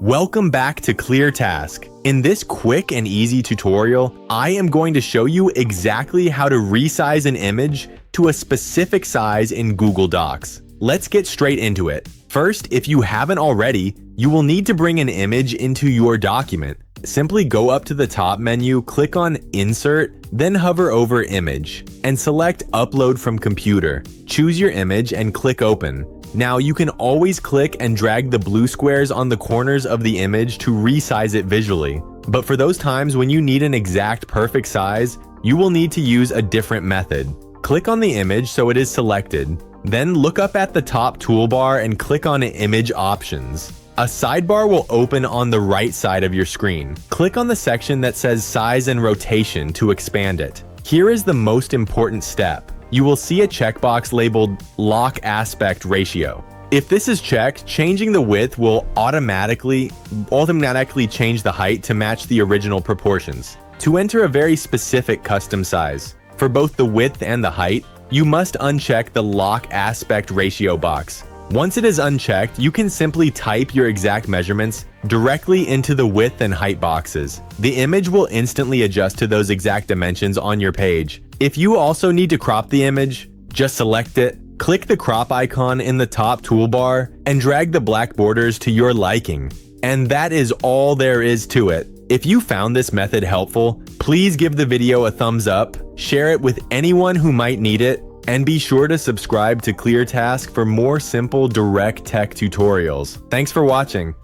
Welcome back to ClearTask. In this quick and easy tutorial, I am going to show you exactly how to resize an image to a specific size in Google Docs. Let's get straight into it. First, if you haven't already, you will need to bring an image into your document. Simply go up to the top menu, click on Insert, then hover over Image, and select Upload from Computer. Choose your image and click Open. Now you can always click and drag the blue squares on the corners of the image to resize it visually. But for those times when you need an exact perfect size, you will need to use a different method. Click on the image so it is selected. Then look up at the top toolbar and click on Image Options. A sidebar will open on the right side of your screen. Click on the section that says Size and Rotation to expand it. Here is the most important step. You will see a checkbox labeled Lock Aspect Ratio. If this is checked, changing the width will automatically change the height to match the original proportions. To enter a very specific custom size, for both the width and the height, you must uncheck the Lock Aspect Ratio box. Once it is unchecked, you can simply type your exact measurements directly into the width and height boxes. The image will instantly adjust to those exact dimensions on your page. If you also need to crop the image, just select it, click the crop icon in the top toolbar, and drag the black borders to your liking. And that is all there is to it. If you found this method helpful, please give the video a thumbs up, share it with anyone who might need it, and be sure to subscribe to ClearTask for more simple direct tech tutorials. Thanks for watching.